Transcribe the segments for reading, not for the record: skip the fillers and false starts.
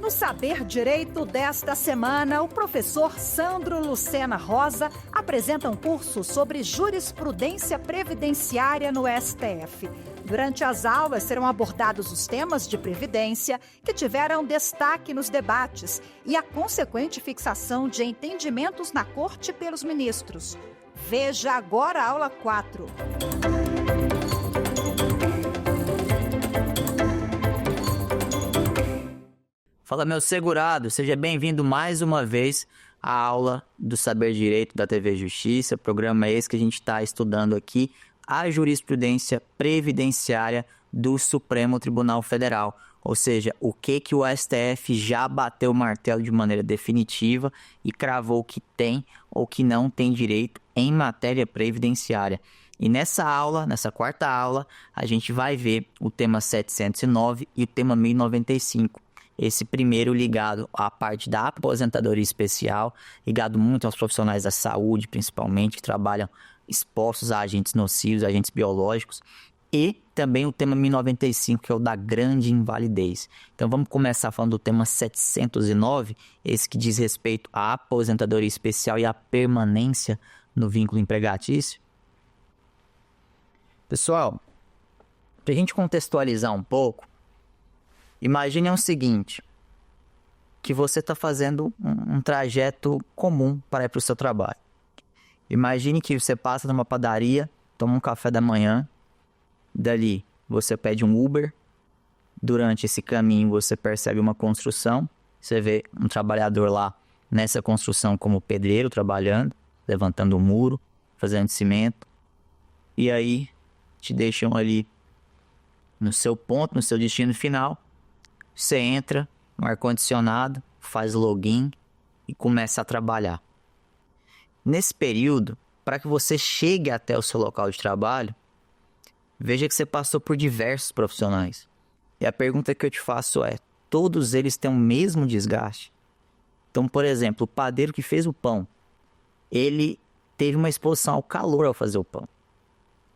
No Saber Direito desta semana, o professor Sandro Lucena Rosa apresenta um curso sobre jurisprudência previdenciária no STF. Durante as aulas serão abordados os temas de previdência que tiveram destaque nos debates e a consequente fixação de entendimentos na Corte pelos ministros. Veja agora a aula 4. Fala, meu segurado, seja bem-vindo mais uma vez à aula do Saber Direito da TV Justiça, programa esse que a gente está estudando aqui a jurisprudência previdenciária do Supremo Tribunal Federal, ou seja, o que o STF já bateu o martelo de maneira definitiva e cravou que tem ou que não tem direito em matéria previdenciária. E nessa aula, nessa quarta aula, a gente vai ver o tema 709 e o tema 1095. Esse primeiro ligado à parte da aposentadoria especial, ligado muito aos profissionais da saúde, principalmente, que trabalham expostos a agentes nocivos, agentes biológicos, e também o tema 1095, que é o da grande invalidez. Então vamos começar falando do tema 709, esse que diz respeito à aposentadoria especial e à permanência no vínculo empregatício. Pessoal, para a gente contextualizar um pouco, imagine o seguinte, que você está fazendo um trajeto comum para ir para o seu trabalho. Imagine que você passa numa padaria, toma um café da manhã, dali você pede um Uber, durante esse caminho você percebe uma construção, você vê um trabalhador lá nessa construção como pedreiro trabalhando, levantando um muro, fazendo cimento, e aí te deixam ali no seu ponto, no seu destino final. Você entra no ar-condicionado, faz login e começa a trabalhar. Nesse período, para que você chegue até o seu local de trabalho, veja que você passou por diversos profissionais. E a pergunta que eu te faço é, todos eles têm o mesmo desgaste? Então, por exemplo, o padeiro que fez o pão, ele teve uma exposição ao calor ao fazer o pão.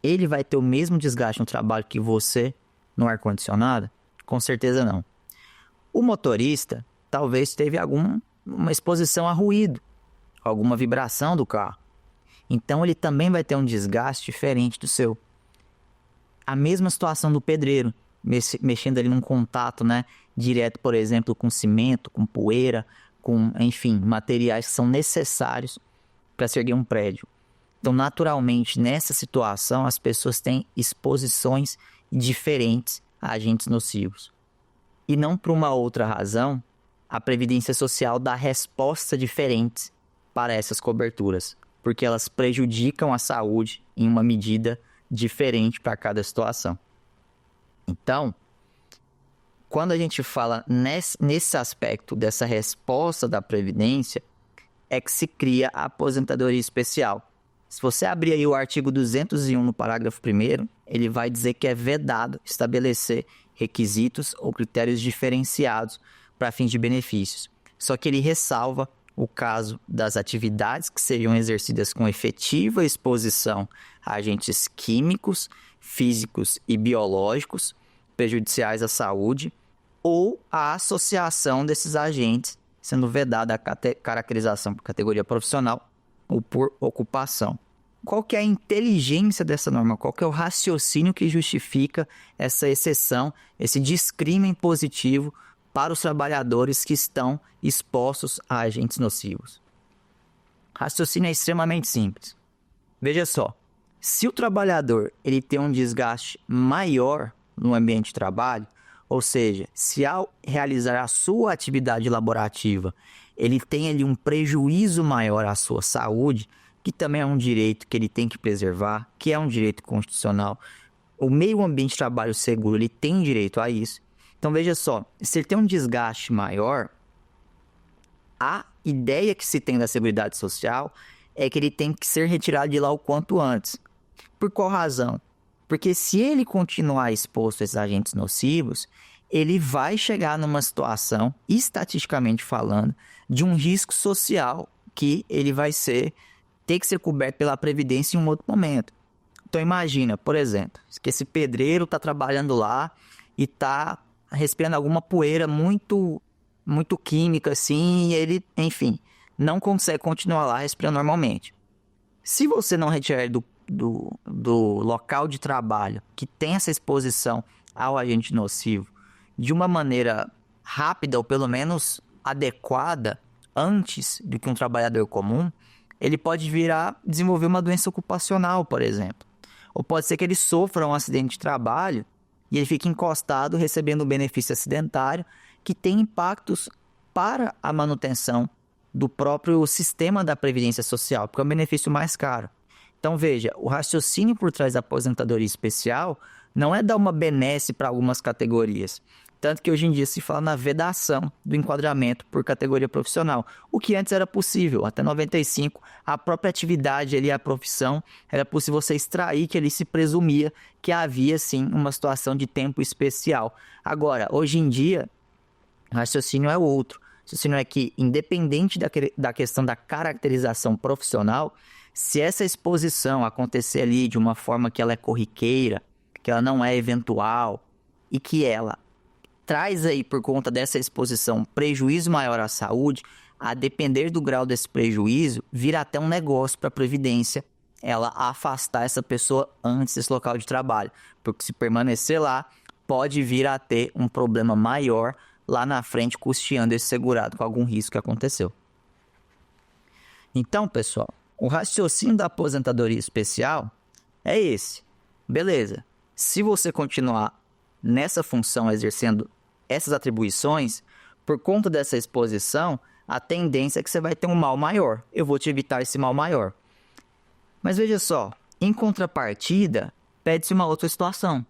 Ele vai ter o mesmo desgaste no trabalho que você no ar-condicionado? Com certeza não. O motorista talvez teve uma exposição a ruído, alguma vibração do carro. Então ele também vai ter um desgaste diferente do seu. A mesma situação do pedreiro, mexendo ali num contato, direto, por exemplo, com cimento, com poeira, com, enfim, materiais que são necessários para se erguer um prédio. Então, naturalmente, nessa situação, as pessoas têm exposições diferentes a agentes nocivos. E não por uma outra razão, a Previdência Social dá respostas diferentes para essas coberturas, porque elas prejudicam a saúde em uma medida diferente para cada situação. Então, quando a gente fala nesse aspecto dessa resposta da Previdência, é que se cria a aposentadoria especial. Se você abrir aí o artigo 201 no parágrafo 1º, ele vai dizer que é vedado estabelecer requisitos ou critérios diferenciados para fins de benefícios. Só que ele ressalva o caso das atividades que seriam exercidas com efetiva exposição a agentes químicos, físicos e biológicos prejudiciais à saúde ou a associação desses agentes, sendo vedada a caracterização por categoria profissional ou por ocupação. Qual que é a inteligência dessa norma? Qual que é o raciocínio que justifica essa exceção, esse discrimen positivo para os trabalhadores que estão expostos a agentes nocivos? O raciocínio é extremamente simples. Veja só, se o trabalhador ele tem um desgaste maior no ambiente de trabalho, ou seja, se ao realizar a sua atividade laborativa, ele tem ali um prejuízo maior à sua saúde, que também é um direito que ele tem que preservar, que é um direito constitucional. O meio ambiente de trabalho seguro, ele tem direito a isso. Então, veja só, se ele tem um desgaste maior, a ideia que se tem da Seguridade Social é que ele tem que ser retirado de lá o quanto antes. Por qual razão? Porque se ele continuar exposto a esses agentes nocivos, ele vai chegar numa situação, estatisticamente falando, de um risco social que ele vai ter que ser coberto pela Previdência em um outro momento. Então imagina, por exemplo, que esse pedreiro está trabalhando lá e está respirando alguma poeira muito muito química assim, e ele, enfim, não consegue continuar lá respirando normalmente. Se você não retirar ele do local de trabalho que tem essa exposição ao agente nocivo de uma maneira rápida ou pelo menos adequada antes do que um trabalhador comum, ele pode vir a desenvolver uma doença ocupacional, por exemplo. Ou pode ser que ele sofra um acidente de trabalho e ele fique encostado recebendo um benefício acidentário que tem impactos para a manutenção do próprio sistema da Previdência Social, porque é um benefício mais caro. Então, veja, o raciocínio por trás da aposentadoria especial não é dar uma benesse para algumas categorias. Tanto que hoje em dia se fala na vedação do enquadramento por categoria profissional, o que antes era possível. Até 95, a própria atividade ali, a profissão, era possível você extrair que ali se presumia que havia, sim, uma situação de tempo especial. Agora, hoje em dia, o raciocínio é outro. O raciocínio é que, independente da questão da caracterização profissional, se essa exposição acontecer ali de uma forma que ela é corriqueira, que ela não é eventual e que ela traz aí, por conta dessa exposição, prejuízo maior à saúde, a depender do grau desse prejuízo, vira até um negócio para a Previdência ela afastar essa pessoa antes desse local de trabalho. Porque se permanecer lá, pode vir a ter um problema maior lá na frente, custeando esse segurado com algum risco que aconteceu. Então, pessoal, o raciocínio da aposentadoria especial é esse. Beleza, se você continuar nessa função exercendo essas atribuições, por conta dessa exposição, a tendência é que você vai ter um mal maior. Eu vou te evitar esse mal maior. Mas veja só, em contrapartida, pede-se uma outra situação,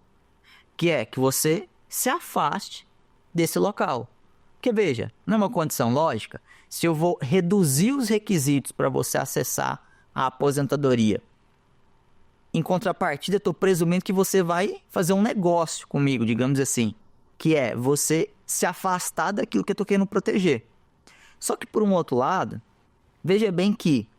que é que você se afaste desse local. Porque veja, não é uma condição lógica? Se eu vou reduzir os requisitos para você acessar a aposentadoria, em contrapartida, eu estou presumindo que você vai fazer um negócio comigo, digamos assim, que é você se afastar daquilo que eu estou querendo proteger. Só que, por um outro lado, veja bem que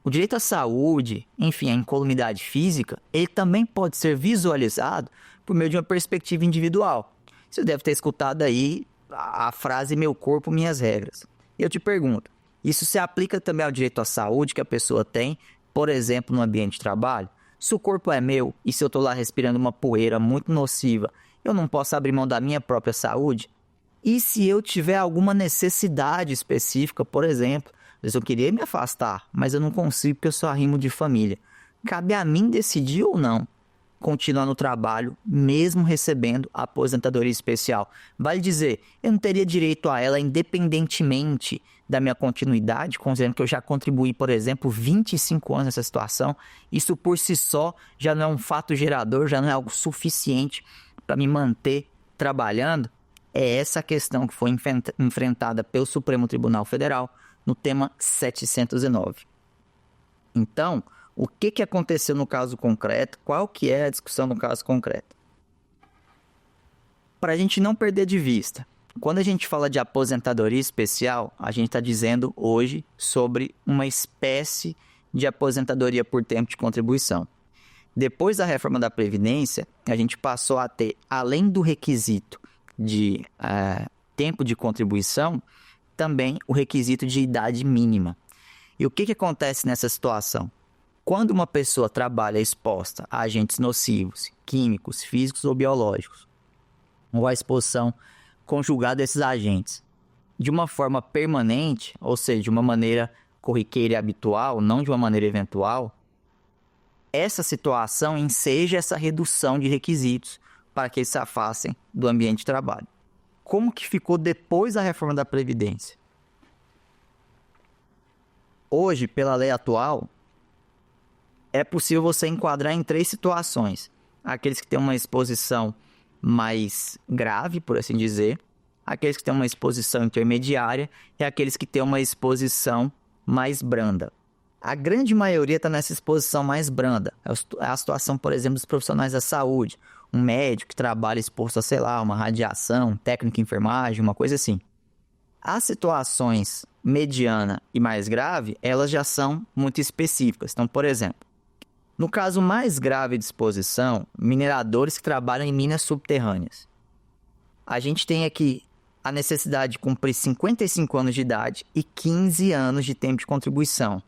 o direito à saúde, enfim, a incolumidade física, ele também pode ser visualizado por meio de uma perspectiva individual. Você deve ter escutado aí a frase meu corpo, minhas regras. E eu te pergunto, isso se aplica também ao direito à saúde que a pessoa tem, por exemplo, no ambiente de trabalho? Se o corpo é meu e se eu estou lá respirando uma poeira muito nociva, eu não posso abrir mão da minha própria saúde? E se eu tiver alguma necessidade específica, por exemplo, às vezes eu queria me afastar, mas eu não consigo porque eu sou arrimo de família. Cabe a mim decidir ou não continuar no trabalho, mesmo recebendo a aposentadoria especial. Vale dizer, eu não teria direito a ela independentemente da minha continuidade, considerando que eu já contribuí, por exemplo, 25 anos nessa situação. Isso por si só já não é um fato gerador, já não é algo suficiente para me manter trabalhando. É essa questão que foi enfrentada pelo Supremo Tribunal Federal no tema 709. Então, o que aconteceu no caso concreto? Qual que é a discussão no caso concreto? Para a gente não perder de vista, quando a gente fala de aposentadoria especial, a gente está dizendo hoje sobre uma espécie de aposentadoria por tempo de contribuição. Depois da reforma da Previdência, a gente passou a ter, além do requisito de tempo de contribuição, também o requisito de idade mínima. E o que acontece nessa situação? Quando uma pessoa trabalha exposta a agentes nocivos, químicos, físicos ou biológicos, ou a exposição conjugada a esses agentes, de uma forma permanente, ou seja, de uma maneira corriqueira e habitual, não de uma maneira eventual, essa situação enseja essa redução de requisitos para que eles se afastem do ambiente de trabalho. Como que ficou depois da reforma da Previdência? Hoje, pela lei atual, é possível você enquadrar em 3 situações. Aqueles que têm uma exposição mais grave, por assim dizer, aqueles que têm uma exposição intermediária e aqueles que têm uma exposição mais branda. A grande maioria está nessa exposição mais branda. É a situação, por exemplo, dos profissionais da saúde. Um médico que trabalha exposto a, sei lá, uma radiação, técnico de enfermagem, uma coisa assim. As situações mediana e mais grave, elas já são muito específicas. Então, por exemplo, no caso mais grave de exposição, mineradores que trabalham em minas subterrâneas. A gente tem aqui a necessidade de cumprir 55 anos de idade e 15 anos de tempo de contribuição.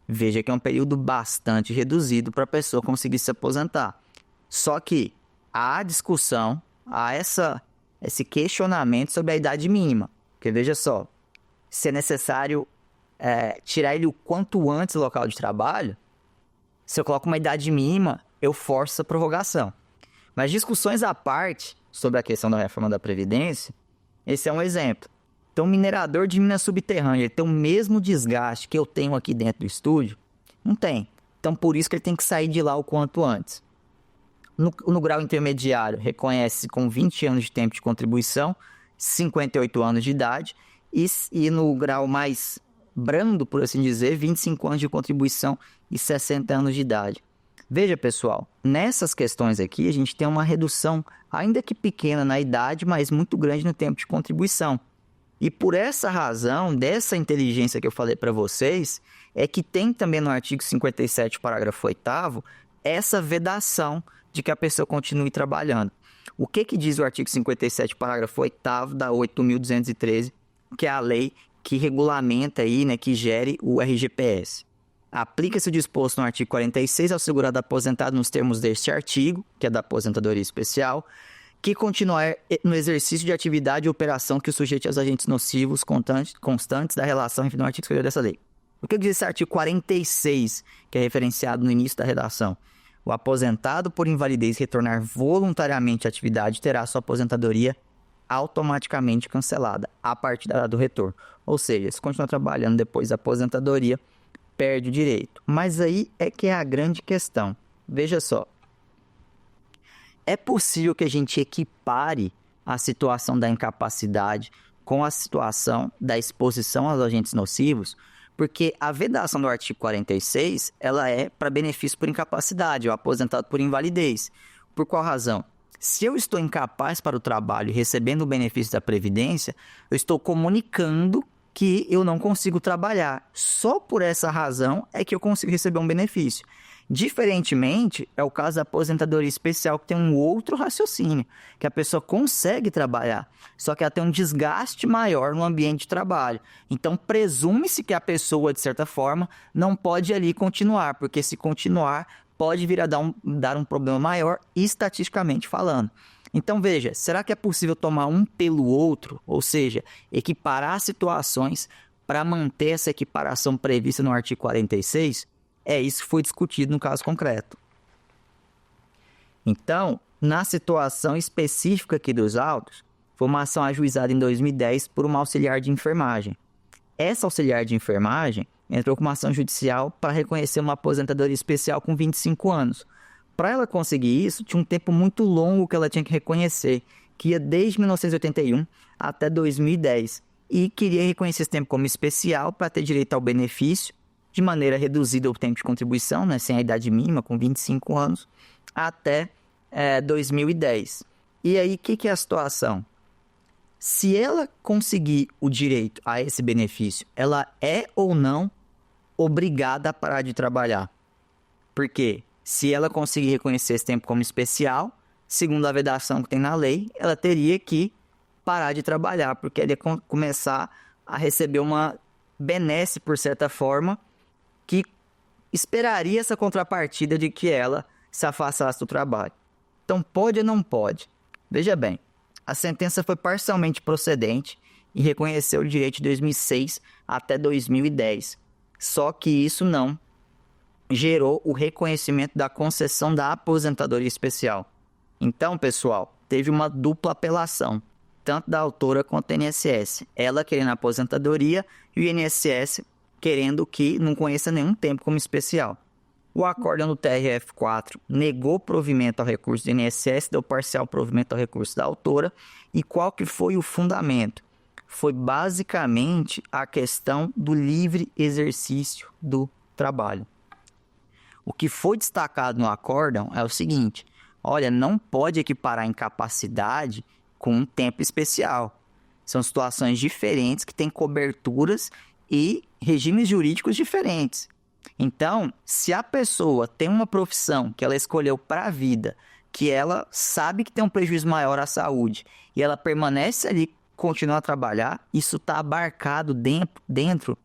Veja que é um período bastante reduzido para a pessoa conseguir se aposentar. Só que há discussão, há esse questionamento sobre a idade mínima. Porque veja só, se é necessário tirar ele o quanto antes do local de trabalho, se eu coloco uma idade mínima, eu forço a prorrogação. Mas discussões à parte sobre a questão da reforma da Previdência, esse é um exemplo. Então, o minerador de mina subterrânea, ele tem o mesmo desgaste que eu tenho aqui dentro do estúdio? Não tem. Então, por isso que ele tem que sair de lá o quanto antes. No grau intermediário, reconhece com 20 anos de tempo de contribuição, 58 anos de idade, e no grau mais brando, por assim dizer, 25 anos de contribuição e 60 anos de idade. Veja, pessoal, nessas questões aqui, a gente tem uma redução, ainda que pequena na idade, mas muito grande no tempo de contribuição. E por essa razão, dessa inteligência que eu falei para vocês, é que tem também no artigo 57, parágrafo 8º, essa vedação de que a pessoa continue trabalhando. O que diz o artigo 57, parágrafo 8º da 8.213, que é a lei que regulamenta aí, né, que gere o RGPS? Aplica-se o disposto no artigo 46 ao segurado aposentado nos termos deste artigo, que é da aposentadoria especial, que continuar no exercício de atividade e operação que o sujeite aos agentes nocivos constantes da relação enfim, no artigo superior dessa lei. O que diz esse artigo 46, que é referenciado no início da redação? O aposentado por invalidez retornar voluntariamente à atividade terá sua aposentadoria automaticamente cancelada a partir da data do retorno. Ou seja, se continuar trabalhando depois da aposentadoria, perde o direito. Mas aí é que é a grande questão. Veja só. É possível que a gente equipare a situação da incapacidade com a situação da exposição aos agentes nocivos, porque a vedação do artigo 46, ela é para benefício por incapacidade, ou aposentado por invalidez. Por qual razão? Se eu estou incapaz para o trabalho e recebendo o benefício da Previdência, eu estou comunicando que eu não consigo trabalhar. Só por essa razão é que eu consigo receber um benefício. Diferentemente, é o caso da aposentadoria especial, que tem um outro raciocínio, que a pessoa consegue trabalhar, só que ela tem um desgaste maior no ambiente de trabalho. Então, presume-se que a pessoa, de certa forma, não pode ali continuar, porque se continuar, pode vir a dar um problema maior, estatisticamente falando. Então, veja, será que é possível tomar um pelo outro, ou seja, equiparar situações para manter essa equiparação prevista no artigo 46? É isso que foi discutido no caso concreto. Então, na situação específica aqui dos autos, foi uma ação ajuizada em 2010 por uma auxiliar de enfermagem. Essa auxiliar de enfermagem entrou com uma ação judicial para reconhecer uma aposentadoria especial com 25 anos. Para ela conseguir isso, tinha um tempo muito longo que ela tinha que reconhecer, que ia desde 1981 até 2010, e queria reconhecer esse tempo como especial para ter direito ao benefício, de maneira reduzida o tempo de contribuição, né, sem a idade mínima, com 25 anos, até 2010. E aí, o que é a situação? Se ela conseguir o direito a esse benefício, ela é ou não obrigada a parar de trabalhar? Porque se ela conseguir reconhecer esse tempo como especial, segundo a vedação que tem na lei, ela teria que parar de trabalhar, porque ela ia começar a receber uma benesse, por certa forma, que esperaria essa contrapartida de que ela se afastasse do trabalho. Então, pode ou não pode? Veja bem, a sentença foi parcialmente procedente e reconheceu o direito de 2006 até 2010. Só que isso não gerou o reconhecimento da concessão da aposentadoria especial. Então, pessoal, teve uma dupla apelação, tanto da autora quanto do INSS. Ela querendo a aposentadoria e o INSS querendo que não conheça nenhum tempo como especial. O acórdão do TRF4 negou provimento ao recurso do INSS, deu parcial provimento ao recurso da autora. E qual que foi o fundamento? Foi basicamente a questão do livre exercício do trabalho. O que foi destacado no acórdão é o seguinte: olha, não pode equiparar incapacidade com um tempo especial. São situações diferentes que têm coberturas e regimes jurídicos diferentes. Então, se a pessoa tem uma profissão que ela escolheu para a vida, que ela sabe que tem um prejuízo maior à saúde, e ela permanece ali continuar a trabalhar, isso está abarcado dentro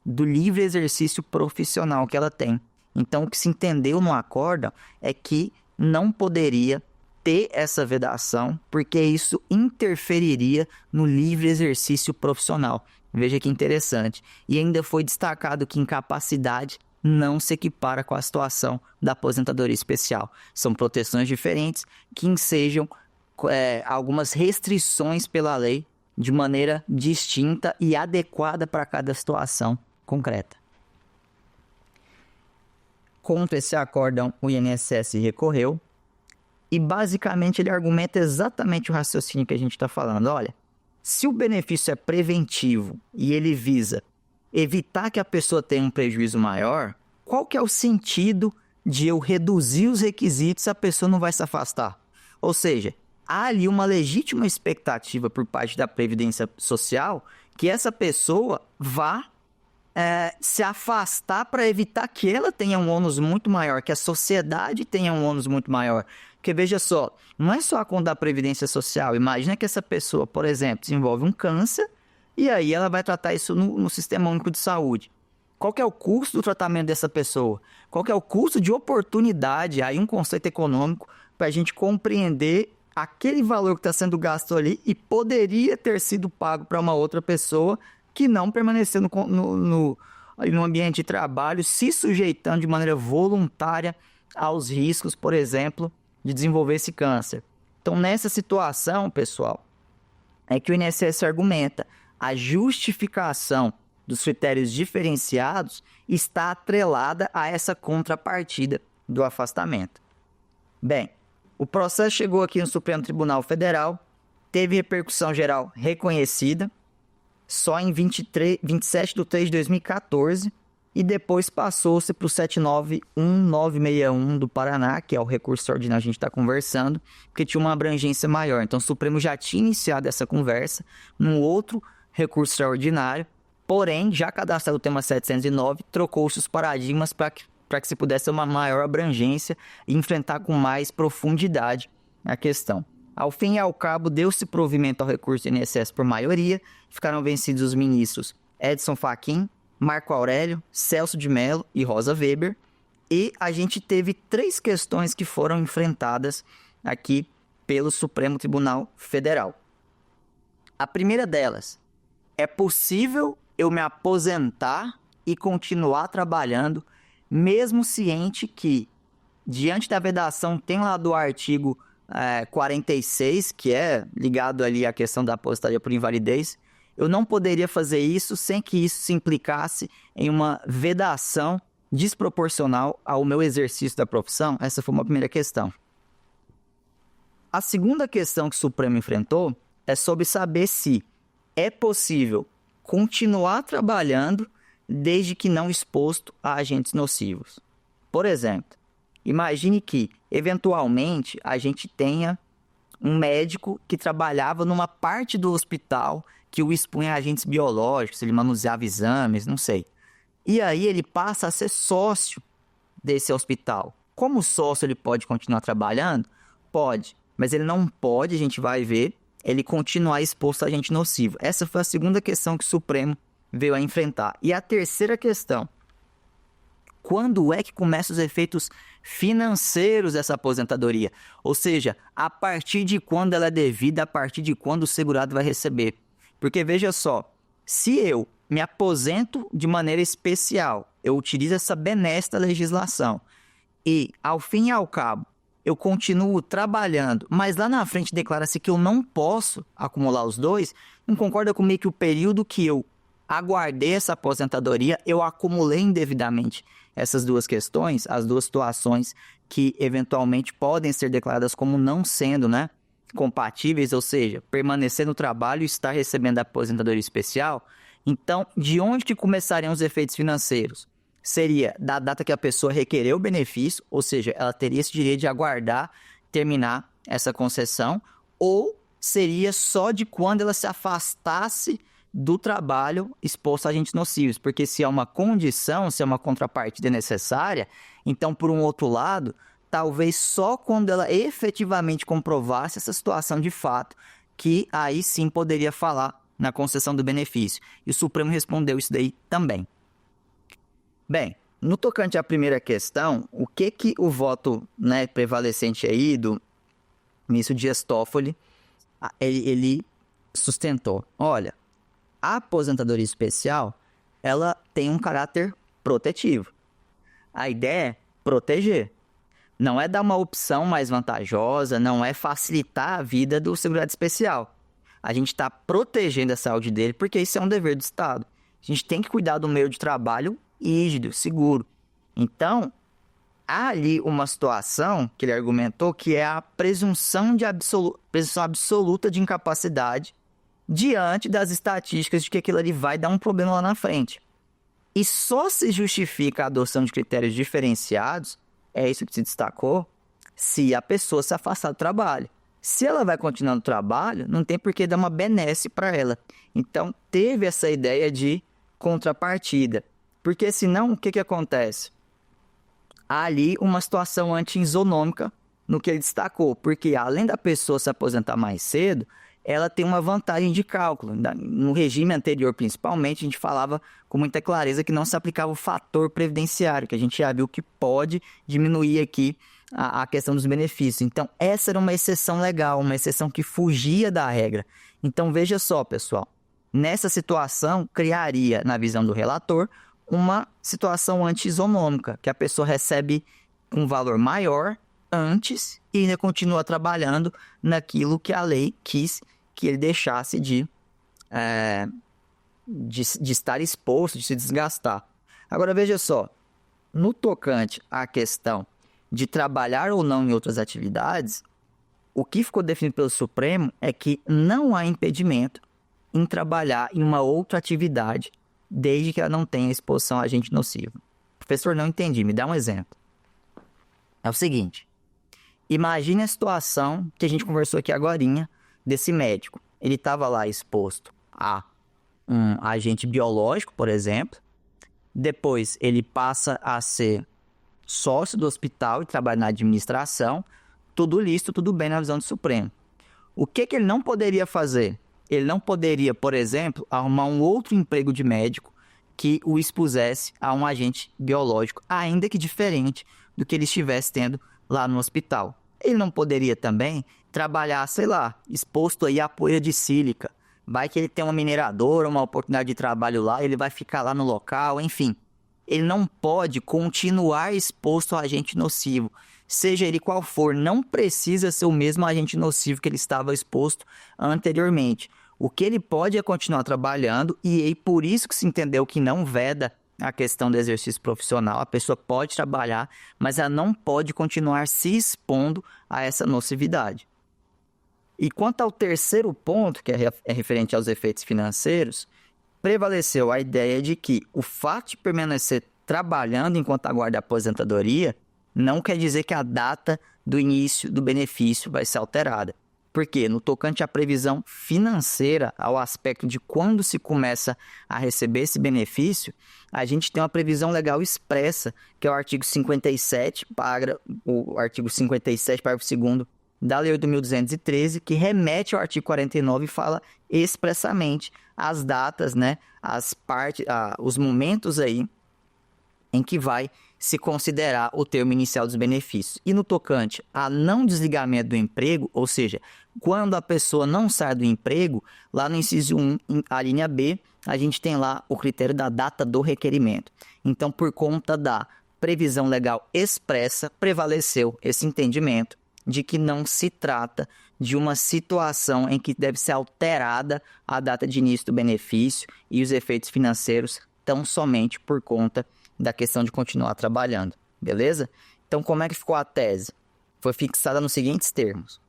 do livre exercício profissional que ela tem. Então, o que se entendeu no acórdão é que não poderia ter essa vedação, porque isso interferiria no livre exercício profissional. Veja que interessante. E ainda foi destacado que incapacidade não se equipara com a situação da aposentadoria especial. São proteções diferentes que ensejam algumas restrições pela lei de maneira distinta e adequada para cada situação concreta. Contra esse acórdão, o INSS recorreu e basicamente ele argumenta exatamente o raciocínio que a gente está falando. Olha, se o benefício é preventivo e ele visa evitar que a pessoa tenha um prejuízo maior, qual que é o sentido de eu reduzir os requisitos se a pessoa não vai se afastar? Ou seja, há ali uma legítima expectativa por parte da Previdência Social que essa pessoa vá se afastar para evitar que ela tenha um ônus muito maior, que a sociedade tenha um ônus muito maior. Porque veja só, não é só a conta da Previdência Social. Imagina que essa pessoa, por exemplo, desenvolve um câncer e aí ela vai tratar isso no Sistema Único de Saúde. Qual que é o custo do tratamento dessa pessoa? Qual que é o custo de oportunidade? Aí um conceito econômico para a gente compreender aquele valor que está sendo gasto ali e poderia ter sido pago para uma outra pessoa que não permaneceu no ambiente de trabalho, se sujeitando de maneira voluntária aos riscos, por exemplo, de desenvolver esse câncer. Então, nessa situação, pessoal, é que o INSS argumenta a justificação dos critérios diferenciados está atrelada a essa contrapartida do afastamento. Bem, o processo chegou aqui no Supremo Tribunal Federal, teve repercussão geral reconhecida, só em 27 de 3 de 2014, e depois passou-se para o 791961 do Paraná, que é o recurso extraordinário que a gente está conversando, porque tinha uma abrangência maior. Então, o Supremo já tinha iniciado essa conversa num outro recurso extraordinário, porém, já cadastrado o tema 709, trocou-se os paradigmas para que se pudesse ter uma maior abrangência e enfrentar com mais profundidade a questão. Ao fim e ao cabo, deu-se provimento ao recurso do INSS por maioria, ficaram vencidos os ministros Edson Fachin, Marco Aurélio, Celso de Mello e Rosa Weber, e a gente teve 3 questões que foram enfrentadas aqui pelo Supremo Tribunal Federal. A primeira delas, é possível eu me aposentar e continuar trabalhando, mesmo ciente que, diante da vedação, tem lá do artigo 46, que é ligado ali à questão da aposentadoria por invalidez, eu não poderia fazer isso sem que isso se implicasse em uma vedação desproporcional ao meu exercício da profissão? Essa foi uma primeira questão. A segunda questão que o Supremo enfrentou é sobre saber se é possível continuar trabalhando desde que não exposto a agentes nocivos. Por exemplo, imagine que, eventualmente, a gente tenha um médico que trabalhava numa parte do hospital que o expunha a agentes biológicos, ele manuseava exames, não sei. E aí ele passa a ser sócio desse hospital. Como sócio ele pode continuar trabalhando? Pode, mas ele não pode, a gente vai ver, ele continuar exposto a agente nocivo. Essa foi a segunda questão que o Supremo veio a enfrentar. E a terceira questão: quando é que começam os efeitos financeiros dessa aposentadoria? Ou seja, a partir de quando ela é devida, a partir de quando o segurado vai receber. Porque veja só, se eu me aposento de maneira especial, eu utilizo essa benesse da legislação e, ao fim e ao cabo, eu continuo trabalhando, mas lá na frente declara-se que eu não posso acumular os dois, não concorda comigo que o período que eu aguardei essa aposentadoria, eu acumulei indevidamente essas duas questões, as duas situações que eventualmente podem ser declaradas como não sendo, compatíveis, ou seja, permanecer no trabalho e estar recebendo a aposentadoria especial. Então, de onde que começariam os efeitos financeiros? Seria da data que a pessoa requereu o benefício, ou seja, ela teria esse direito de aguardar terminar essa concessão, ou seria só de quando ela se afastasse do trabalho exposto a agentes nocivos, porque se é uma condição, se é uma contrapartida necessária, então, por um outro lado, talvez só quando ela efetivamente comprovasse essa situação de fato, que aí sim poderia falar na concessão do benefício. E o Supremo respondeu isso daí também. Bem, no tocante à primeira questão, o que o voto, né, prevalecente aí do ministro Dias Toffoli, ele sustentou? Olha, a aposentadoria especial, ela tem um caráter protetivo. A ideia é proteger. Não é dar uma opção mais vantajosa, não é facilitar a vida do segurado especial. A gente está protegendo a saúde dele porque isso é um dever do Estado. A gente tem que cuidar do meio de trabalho rígido, seguro. Então, há ali uma situação que ele argumentou que é a presunção absoluta de incapacidade diante das estatísticas de que aquilo ali vai dar um problema lá na frente. E só se justifica a adoção de critérios diferenciados, é isso que se destacou, se a pessoa se afastar do trabalho. Se ela vai continuar no trabalho, não tem por que dar uma benesse para ela. Então, teve essa ideia de contrapartida. Porque senão, o que acontece? Há ali uma situação anti-isonômica no que ele destacou. Porque além da pessoa se aposentar mais cedo, ela tem uma vantagem de cálculo. No regime anterior, principalmente, a gente falava com muita clareza que não se aplicava o fator previdenciário, que a gente já viu que pode diminuir aqui a questão dos benefícios. Então, essa era uma exceção legal, uma exceção que fugia da regra. Então, veja só, pessoal. Nessa situação, criaria, na visão do relator, uma situação anti-isonômica, que a pessoa recebe um valor maior antes e ainda continua trabalhando naquilo que a lei quis que ele deixasse de estar exposto, de se desgastar. Agora, veja só, no tocante à questão de trabalhar ou não em outras atividades, o que ficou definido pelo Supremo é que não há impedimento em trabalhar em uma outra atividade, desde que ela não tenha exposição a agente nocivo. Professor, não entendi, me dá um exemplo. É o seguinte, imagine a situação que a gente conversou aqui agorinha, desse médico. Ele estava lá exposto a um agente biológico, por exemplo, depois ele passa a ser sócio do hospital e trabalha na administração, tudo lícito, tudo bem na visão do Supremo. O que ele não poderia fazer? Ele não poderia, por exemplo, arrumar um outro emprego de médico que o expusesse a um agente biológico, ainda que diferente do que ele estivesse tendo lá no hospital. Ele não poderia também trabalhar, sei lá, exposto aí à poeira de sílica. Vai que ele tem uma mineradora, uma oportunidade de trabalho lá, ele vai ficar lá no local, enfim. Ele não pode continuar exposto a agente nocivo, seja ele qual for, não precisa ser o mesmo agente nocivo que ele estava exposto anteriormente. O que ele pode é continuar trabalhando e por isso que se entendeu que não veda a questão do exercício profissional. A pessoa pode trabalhar, mas ela não pode continuar se expondo a essa nocividade. E quanto ao terceiro ponto, que é referente aos efeitos financeiros, prevaleceu a ideia de que o fato de permanecer trabalhando enquanto aguarda a aposentadoria não quer dizer que a data do início do benefício vai ser alterada. Porque no tocante à previsão financeira, ao aspecto de quando se começa a receber esse benefício, a gente tem uma previsão legal expressa, que é o artigo 57, parágrafo 2º da Lei 8.213, que remete ao artigo 49 e fala expressamente as datas, né, os momentos aí em que vai se considerar o termo inicial dos benefícios. E no tocante a não desligamento do emprego, ou seja, quando a pessoa não sai do emprego, lá no inciso 1, a linha B, a gente tem lá o critério da data do requerimento. Então, por conta da previsão legal expressa, prevaleceu esse entendimento de que não se trata de uma situação em que deve ser alterada a data de início do benefício e os efeitos financeiros tão somente por conta da questão de continuar trabalhando, beleza? Então, como é que ficou a tese? Foi fixada nos seguintes termos.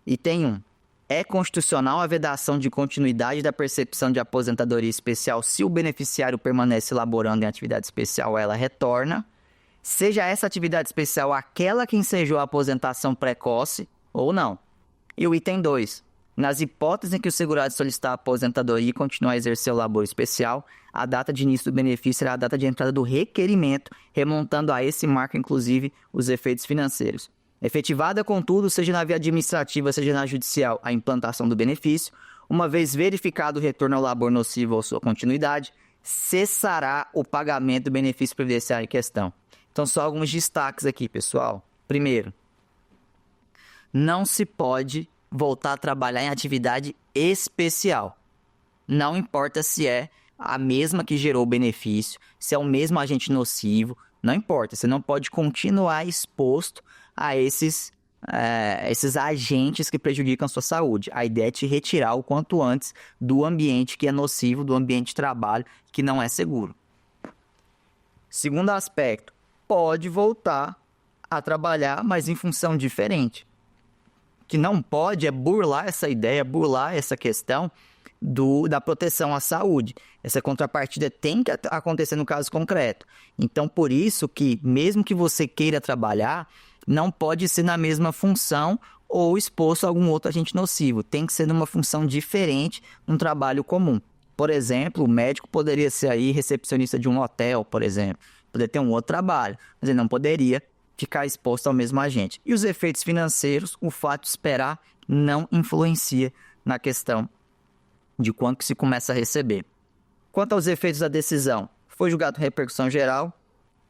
Item 1. É constitucional a vedação de continuidade da percepção de aposentadoria especial se o beneficiário permanece laborando em atividade especial, ela retorna, seja essa atividade especial aquela que ensejou a aposentação precoce ou não. E o item 2. Nas hipóteses em que o segurado solicitar a aposentadoria e continuar a exercer o labor especial, a data de início do benefício será a data de entrada do requerimento, remontando a esse marco, inclusive, os efeitos financeiros. Efetivada, contudo, seja na via administrativa, seja na judicial, a implantação do benefício, uma vez verificado o retorno ao labor nocivo ou sua continuidade, cessará o pagamento do benefício previdenciário em questão. Então, só alguns destaques aqui, pessoal. Primeiro, não se pode voltar a trabalhar em atividade especial. Não importa se é a mesma que gerou o benefício, se é o mesmo agente nocivo, não importa. Você não pode continuar exposto a esses agentes que prejudicam a sua saúde. A ideia é te retirar o quanto antes do ambiente que é nocivo, do ambiente de trabalho que não é seguro. Segundo aspecto, pode voltar a trabalhar, mas em função diferente. O que não pode é burlar essa ideia, burlar essa questão da proteção à saúde. Essa contrapartida tem que acontecer no caso concreto. Então, por isso que, mesmo que você queira trabalhar, não pode ser na mesma função ou exposto a algum outro agente nocivo. Tem que ser numa função diferente, num trabalho comum. Por exemplo, o médico poderia ser aí recepcionista de um hotel, por exemplo. Poderia ter um outro trabalho, mas ele não poderia ficar exposto ao mesmo agente. E os efeitos financeiros, o fato de esperar não influencia na questão de quanto que se começa a receber. Quanto aos efeitos da decisão, foi julgado repercussão geral,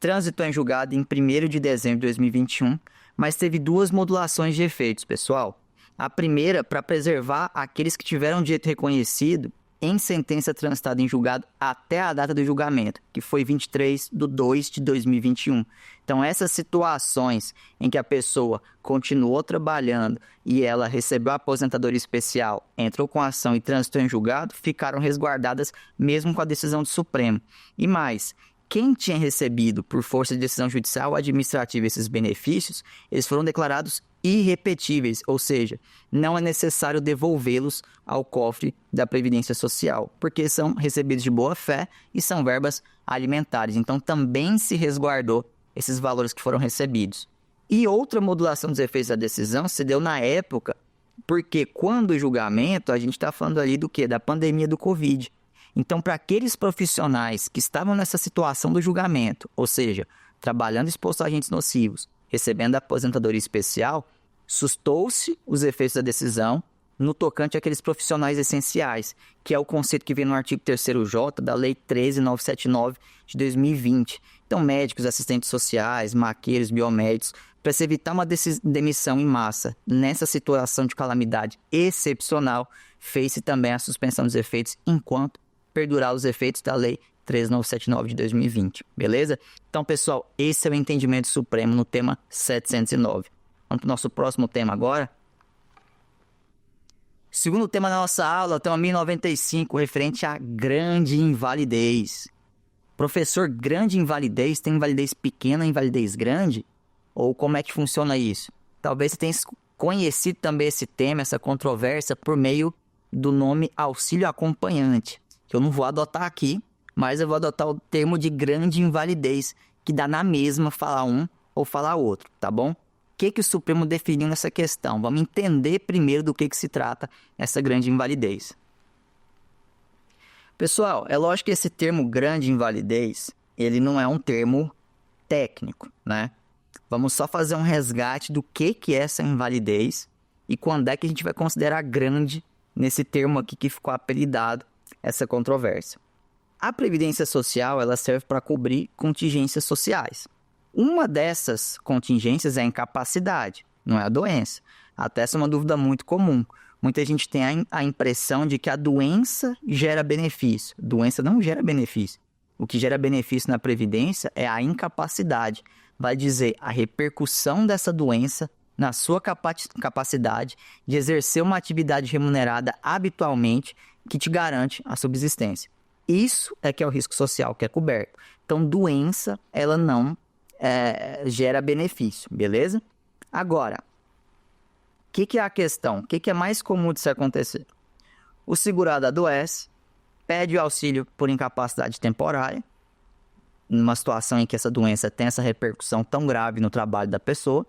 transitou em julgado em 1º de dezembro de 2021, mas teve 2 modulações de efeitos, pessoal. A primeira, para preservar aqueles que tiveram direito reconhecido em sentença transitada em julgado até a data do julgamento, que foi 23/2 de 2021. Então, essas situações em que a pessoa continuou trabalhando e ela recebeu a aposentadoria especial, entrou com a ação e transitou em julgado, ficaram resguardadas mesmo com a decisão do Supremo. E mais, quem tinha recebido por força de decisão judicial ou administrativa esses benefícios, eles foram declarados irrepetíveis, ou seja, não é necessário devolvê-los ao cofre da Previdência Social, porque são recebidos de boa fé e são verbas alimentares. Então, também se resguardou esses valores que foram recebidos. E outra modulação dos efeitos da decisão se deu na época, porque quando o julgamento, a gente está falando ali do quê? Da pandemia do Covid. Então, para aqueles profissionais que estavam nessa situação do julgamento, ou seja, trabalhando exposto a agentes nocivos, recebendo a aposentadoria especial, sustou-se os efeitos da decisão no tocante àqueles profissionais essenciais, que é o conceito que vem no artigo 3º-J da Lei 13.979 de 2020. Então, médicos, assistentes sociais, maqueiros, biomédicos, para se evitar uma demissão em massa nessa situação de calamidade excepcional, fez-se também a suspensão dos efeitos enquanto perdurar os efeitos da Lei 13.979 de 2020, beleza? Então, pessoal, esse é o entendimento supremo no tema 709. Vamos para o nosso próximo tema agora. Segundo tema da nossa aula, o tema 1095, referente à grande invalidez. Professor, grande invalidez, tem invalidez pequena, invalidez grande? Ou como é que funciona isso? Talvez você tenha conhecido também esse tema, essa controvérsia, por meio do nome auxílio acompanhante, que eu não vou adotar aqui, mas eu vou adotar o termo de grande invalidez, que dá na mesma falar um ou falar outro, tá bom? O que o Supremo definiu nessa questão? Vamos entender primeiro do que se trata essa grande invalidez. Pessoal, é lógico que esse termo grande invalidez, ele não é um termo técnico, né? Vamos só fazer um resgate do que é essa invalidez e quando é que a gente vai considerar grande nesse termo aqui que ficou apelidado essa controvérsia. A Previdência Social, ela serve para cobrir contingências sociais. Uma dessas contingências é a incapacidade, não é a doença. Até essa é uma dúvida muito comum. Muita gente tem a impressão de que a doença gera benefício. Doença não gera benefício. O que gera benefício na Previdência é a incapacidade. Vai dizer a repercussão dessa doença na sua capacidade de exercer uma atividade remunerada habitualmente que te garante a subsistência. Isso é que é o risco social que é coberto. Então, doença, ela não gera benefício, beleza? Agora, o que é a questão? O que é mais comum de se acontecer? O segurado adoece, pede o auxílio por incapacidade temporária, numa situação em que essa doença tem essa repercussão tão grave no trabalho da pessoa,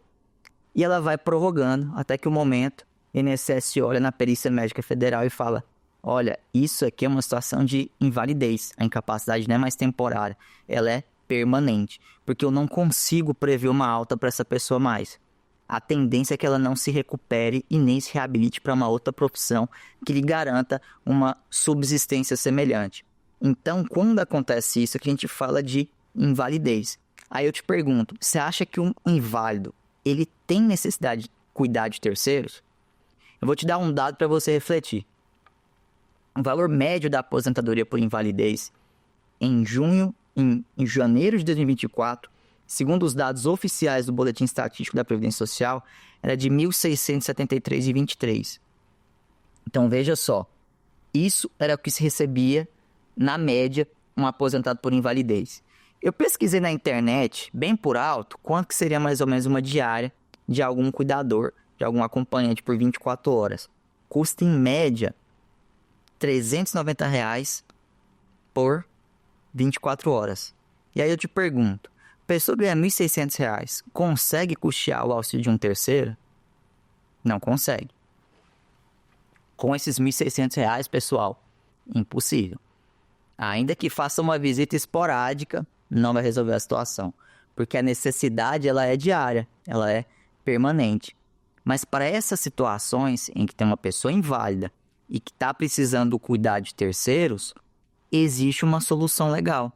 e ela vai prorrogando até que o momento o INSS olha na perícia médica federal e fala: olha, isso aqui é uma situação de invalidez, a incapacidade não é mais temporária, ela é permanente, porque eu não consigo prever uma alta para essa pessoa mais. a tendência é que ela não se recupere e nem se reabilite para uma outra profissão que lhe garanta uma subsistência semelhante. Então, quando acontece isso, que a gente fala de invalidez. Aí eu te pergunto, você acha que um inválido, ele tem necessidade de cuidar de terceiros? Eu vou te dar um dado para você refletir. O valor médio da aposentadoria por invalidez em janeiro de 2024, segundo os dados oficiais do Boletim Estatístico da Previdência Social, era de R$ 1.673,23. Então, veja só, isso era o que se recebia, na média, um aposentado por invalidez. Eu pesquisei na internet, bem por alto, quanto que seria mais ou menos uma diária de algum cuidador, de algum acompanhante por 24 horas. Custa, em média, R$ 390 por 24 horas. E aí eu te pergunto, a pessoa ganha R$ 1.600, consegue custear o auxílio de um terceiro? Não consegue. Com esses R$ 1.600, pessoal, impossível. Ainda que faça uma visita esporádica, não vai resolver a situação. Porque a necessidade, ela é diária, ela é permanente. Mas para essas situações em que tem uma pessoa inválida e que está precisando cuidar de terceiros, existe uma solução legal.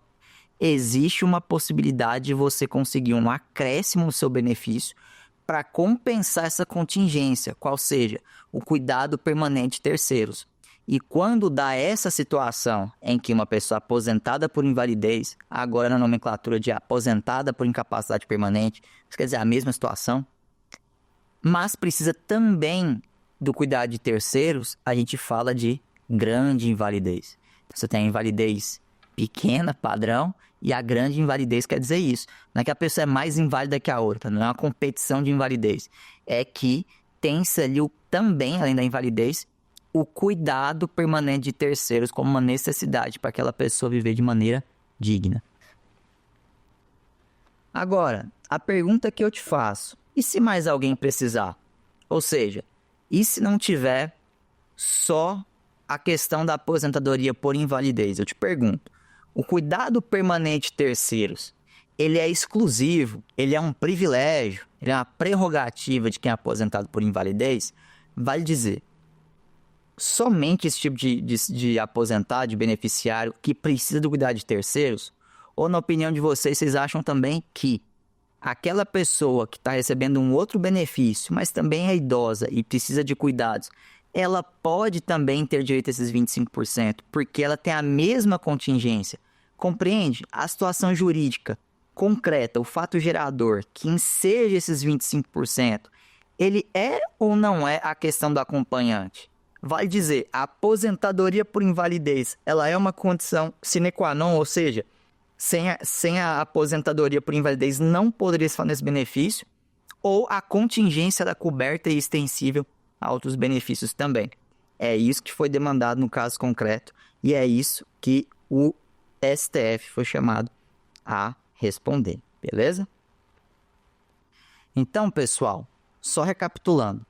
Existe uma possibilidade de você conseguir um acréscimo no seu benefício para compensar essa contingência, qual seja o cuidado permanente de terceiros. E quando dá essa situação em que uma pessoa aposentada por invalidez, agora na nomenclatura de aposentada por incapacidade permanente, isso quer dizer a mesma situação, mas precisa também do cuidado de terceiros, a gente fala de grande invalidez. Então, você tem a invalidez pequena, padrão, e a grande invalidez quer dizer isso. Não é que a pessoa é mais inválida que a outra, não é uma competição de invalidez. É que tem-se ali também, além da invalidez, o cuidado permanente de terceiros como uma necessidade para aquela pessoa viver de maneira digna. Agora, a pergunta que eu te faço, e se mais alguém precisar? Ou seja, e se não tiver só a questão da aposentadoria por invalidez? Eu te pergunto, o cuidado permanente de terceiros, ele é exclusivo, ele é um privilégio, ele é uma prerrogativa de quem é aposentado por invalidez? Vale dizer, somente esse tipo de aposentado, de beneficiário que precisa do cuidado de terceiros? Ou, na opinião de vocês acham também que aquela pessoa que está recebendo um outro benefício, mas também é idosa e precisa de cuidados, ela pode também ter direito a esses 25%, porque ela tem a mesma contingência? Compreende? A situação jurídica concreta, o fato gerador, que enseja esses 25%, ele é ou não é a questão do acompanhante? Vale dizer, a aposentadoria por invalidez, ela é uma condição sine qua non, ou seja, sem a aposentadoria por invalidez não poderia se fazer esse benefício, ou a contingência da coberta e extensível a outros benefícios também. É isso que foi demandado no caso concreto e é isso que o STF foi chamado a responder, beleza? Então, pessoal, só recapitulando.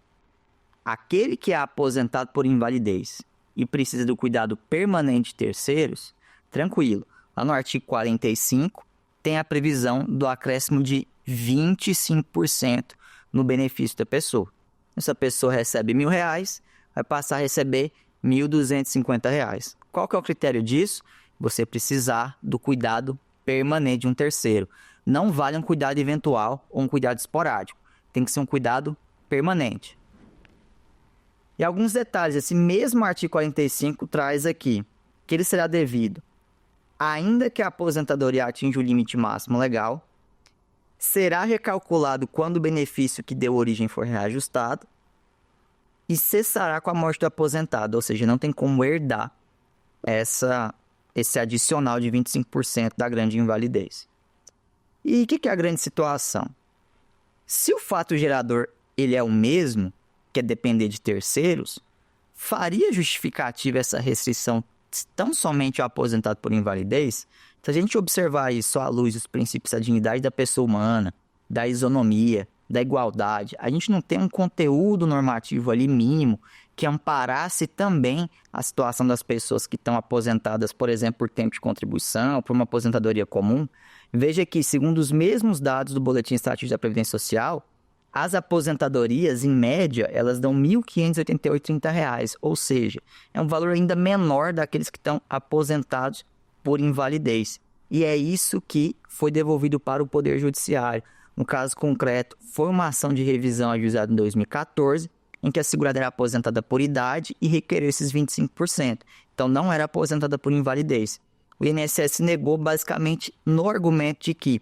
Aquele que é aposentado por invalidez e precisa do cuidado permanente de terceiros, tranquilo. Lá no artigo 45, tem a previsão do acréscimo de 25% no benefício da pessoa. Essa pessoa recebe R$1.000, vai passar a receber R$1.250. Qual que é o critério disso? Você precisar do cuidado permanente de um terceiro. Não vale um cuidado eventual ou um cuidado esporádico. Tem que ser um cuidado permanente. E alguns detalhes, esse mesmo artigo 45 traz aqui que ele será devido, ainda que a aposentadoria atinja o limite máximo legal, será recalculado quando o benefício que deu origem for reajustado e cessará com a morte do aposentado, ou seja, não tem como herdar esse adicional de 25% da grande invalidez. E o que é a grande situação? Se o fato gerador ele é o mesmo, que é depender de terceiros, faria justificativa essa restrição tão somente ao aposentado por invalidez? Se a gente observar isso à luz dos princípios da dignidade da pessoa humana, da isonomia, da igualdade, a gente não tem um conteúdo normativo ali mínimo que amparasse também a situação das pessoas que estão aposentadas, por exemplo, por tempo de contribuição, por uma aposentadoria comum. Veja que, segundo os mesmos dados do Boletim Estatístico da Previdência Social, As aposentadorias, em média, elas dão R$ 1.588,30, ou seja, é um valor ainda menor daqueles que estão aposentados por invalidez. E é isso que foi devolvido para o Poder Judiciário. No caso concreto, foi uma ação de revisão ajuizada em 2014, em que a segurada era aposentada por idade e requereu esses 25%. Então, não era aposentada por invalidez. O INSS negou basicamente no argumento de que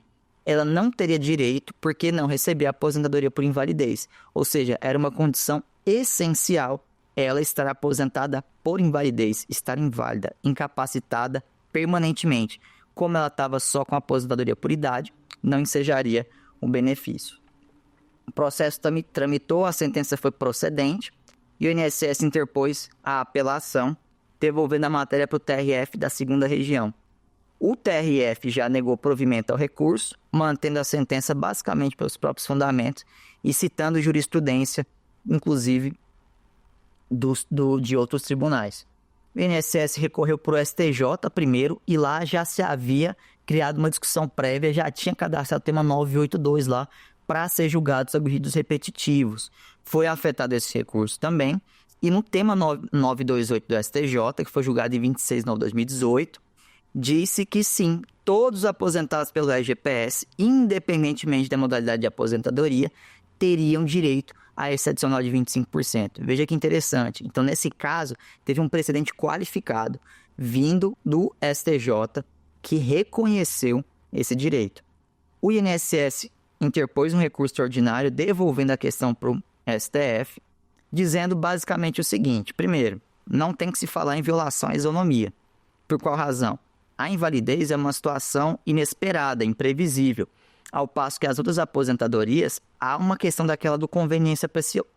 ela não teria direito porque não recebia aposentadoria por invalidez. Ou seja, era uma condição essencial ela estar aposentada por invalidez, estar inválida, incapacitada permanentemente. Como ela estava só com aposentadoria por idade, não ensejaria o benefício. O processo tramitou, a sentença foi procedente e o INSS interpôs a apelação, devolvendo a matéria para o TRF da 2ª Região. O TRF já negou provimento ao recurso, mantendo a sentença basicamente pelos próprios fundamentos e citando jurisprudência, inclusive, de outros tribunais. O INSS recorreu para o STJ primeiro e lá já se havia criado uma discussão prévia, já tinha cadastrado o tema 982 lá para ser julgado sobre ruídos repetitivos. Foi afetado esse recurso também. E no tema 928 do STJ, que foi julgado em 26 de novembro de 2018, disse que sim, todos os aposentados pelo RGPS, independentemente da modalidade de aposentadoria, teriam direito a esse adicional de 25%. Veja que interessante. Então, nesse caso, teve um precedente qualificado vindo do STJ que reconheceu esse direito. O INSS interpôs um recurso extraordinário devolvendo a questão para o STF, dizendo basicamente o seguinte: primeiro, não tem que se falar em violação à isonomia. Por qual razão? A invalidez é uma situação inesperada, imprevisível, ao passo que as outras aposentadorias, há uma questão daquela do conveniência